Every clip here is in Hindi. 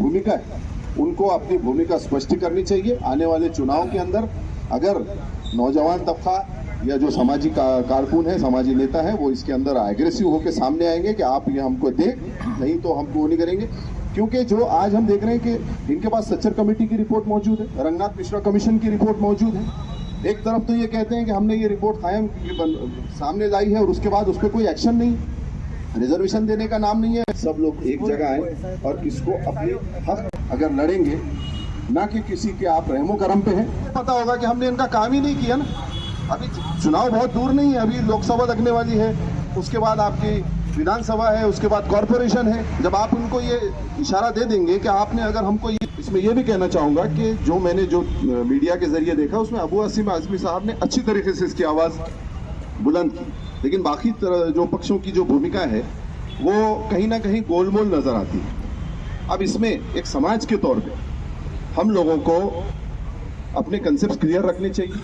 भूमिका है उनको अपनी भूमिका स्पष्ट करनी चाहिए। आने वाले चुनाव के अंदर अगर नौजवान तबका या जो समाजी कारकुन है, समाजी नेता है, वो इसके अंदर एग्रेसिव होकर सामने आएंगे कि आप ये हमको दे, नहीं तो हमको वो नहीं करेंगे। क्योंकि जो आज हम देख रहे हैं कि इनके पास सच्चर कमेटी की रिपोर्ट मौजूद है, रंगनाथ मिश्रा कमीशन की रिपोर्ट मौजूद है। एक तरफ तो ये कहते हैं कि हमने ये रिपोर्ट कायम सामने लाई है और उसके बाद उस पर कोई एक्शन नहीं, रिजर्वेशन देने का नाम नहीं है। सब लोग एक जगह आए और इसको अपने हक अगर लड़ेंगे, ना कि किसी के आप रहमो करम पे हैं। पता होगा कि हमने इनका काम ही नहीं किया ना। अभी चुनाव बहुत दूर नहीं है, अभी लोकसभा लगने वाली है, उसके बाद आपकी विधानसभा है, उसके बाद कॉरपोरेशन है। जब आप उनको ये इशारा दे देंगे कि आपने अगर हमको इसमें ये भी कहना चाहूँगा कि जो मैंने जो मीडिया के जरिए देखा उसमें अबू असीम आज़मी साहब ने अच्छी तरीके से इसकी आवाज़ बुलंद की, लेकिन बाकी जो पक्षों की जो भूमिका है वो कहीं ना कहीं गोलमोल नज़र आती है। अब इसमें एक समाज के तौर पे हम लोगों को अपने कंसेप्ट क्लियर रखने चाहिए,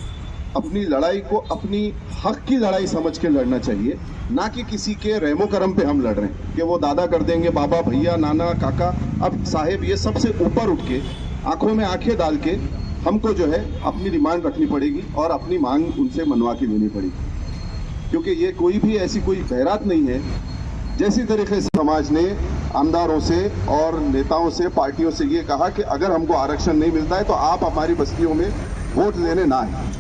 अपनी लड़ाई को अपनी हक की लड़ाई समझ के लड़ना चाहिए, ना कि किसी के रहमो करम पे हम लड़ रहे हैं कि वो दादा कर देंगे, बाबा, भैया, नाना, काका। अब साहेब ये सबसे ऊपर उठ के आंखों में आंखें डाल के हमको जो है अपनी डिमांड रखनी पड़ेगी और अपनी मांग उनसे मनवा के लेनी पड़ेगी, क्योंकि ये कोई भी ऐसी कोई खैरात नहीं है। जैसी तरीके से समाज ने आमदारों से और नेताओं से, पार्टियों से ये कहा कि अगर हमको आरक्षण नहीं मिलता है तो आप हमारी बस्तियों में वोट लेने ना आए,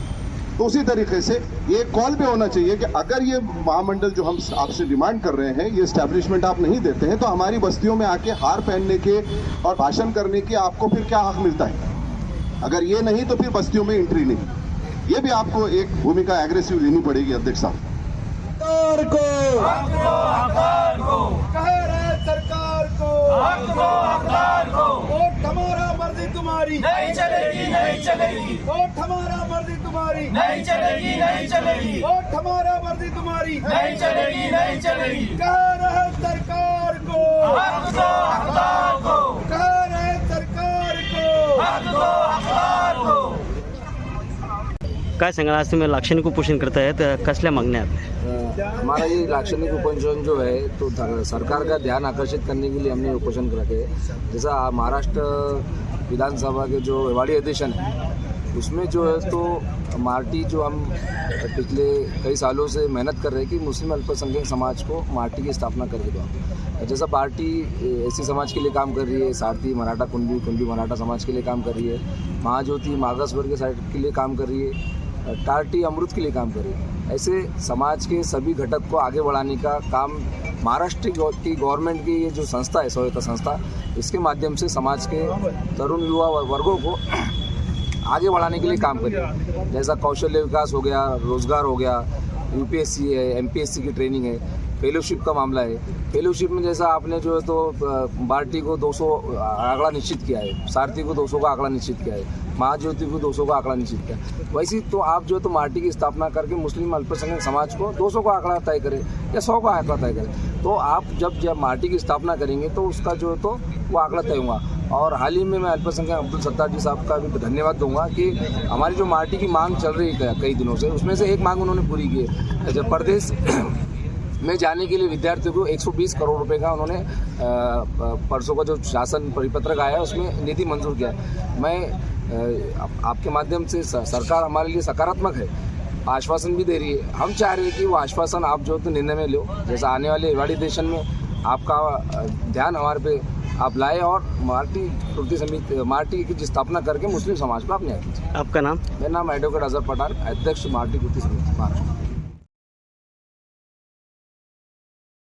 तो उसी तरीके से ये कॉल पे होना चाहिए कि अगर ये महामंडल जो हम आपसे डिमांड कर रहे हैं, ये एस्टैब्लिशमेंट आप नहीं देते हैं, तो हमारी बस्तियों में आके हार पहनने के और भाषण करने के आपको फिर क्या हक मिलता है? अगर ये नहीं तो फिर बस्तियों में एंट्री नहीं। ये भी आपको एक भूमिका एग्रेसिव लेनी पड़ेगी अध्यक्ष साहब। सरकार को वोट हमारा मर्जी तुम्हारी नहीं चलेगी, नहीं चलेगी। वोट हमारा मर्जी तुम्हारी नहीं चलेगी, नहीं चलेगी। वोट हमारा मर्जी तुम्हारी नहीं चलेगी, नहीं चलेगी। कह रहे सरकार को, हक दो हकदार को, कह रहे सरकार को, हक दो हकदार को। काय सांगाल, आज तुम्ही लाक्षणिक उपोषण करतायत, कसल्या मागण्या आहेत? हमारा ये लाक्षणिक उपोषण जो है तो सरकार का ध्यान आकर्षित करने के लिए हमने उपोषण रखे। जैसा महाराष्ट्र विधानसभा के जो वाड़ी अधिवेशन है उसमें जो है तो मार्टी जो हम पिछले कई सालों से मेहनत कर रहे हैं कि मुस्लिम अल्पसंख्यक समाज को मार्टी की स्थापना कर दो। जैसा पार्टी एससी समाज के लिए काम कर रही है, सारथी मराठा कुंभी मराठा समाज के लिए काम कर रही है, महाज्योति मागास वर्ग के लिए काम कर रही है, टार्टी अमृत के लिए काम कर रही है। ऐसे समाज के सभी घटक को आगे बढ़ाने का काम महाराष्ट्र की गवर्नमेंट की ये जो संस्था है, स्वायत्त संस्था, इसके माध्यम से समाज के तरुण युवा वर्गों को आगे बढ़ाने के लिए काम कर रही है। जैसा कौशल्य विकास हो गया, रोजगार हो गया, यूपीएससी है, एमपीएससी की ट्रेनिंग है, फेलोशिप का मामला है। फेलोशिप में जैसा आपने जो है तो बार्टी को 200 आंकड़ा निश्चित किया है, सारथी को 200 का आंकड़ा निश्चित किया है, महाज्योति को 200 का आंकड़ा निश्चित किया है, वैसे तो आप जो है तो मार्टी की स्थापना करके मुस्लिम अल्पसंख्यक समाज को 200 का आंकड़ा तय करें या 100 का आंकड़ा तय करें। तो आप जब मार्टी की स्थापना करेंगे तो उसका जो है तो वो आंकड़ा तय होगा। और हाल ही में मैं अल्पसंख्यक अब्दुल सत्तार जी साहब का भी धन्यवाद दूंगा कि हमारी जो मार्टी की मांग चल रही है कई दिनों से, उसमें से एक मांग उन्होंने पूरी की है। जब प्रदेश में जाने के लिए विद्यार्थियों को 120 करोड़ रुपए का उन्होंने परसों का जो शासन परिपत्रक आया है उसमें निधि मंजूर किया है। मैं आपके माध्यम से सरकार हमारे लिए सकारात्मक है, आश्वासन भी दे रही है। हम चाह रहे हैं कि वो आश्वासन आप जो तो निर्णय में लो, जैसा आने वाले वाड़ी अधिवेशन में आपका ध्यान हमारे पे आप लाए और मार्टी पूर्ति समिति मार्टी की स्थापना करके मुस्लिम समाज को आप न्याय कीजिए। आपका नाम? मेरा नाम एडवोकेट अजहर पठान, अध्यक्ष मार्टी पूर्ति समिति महाराष्ट्र।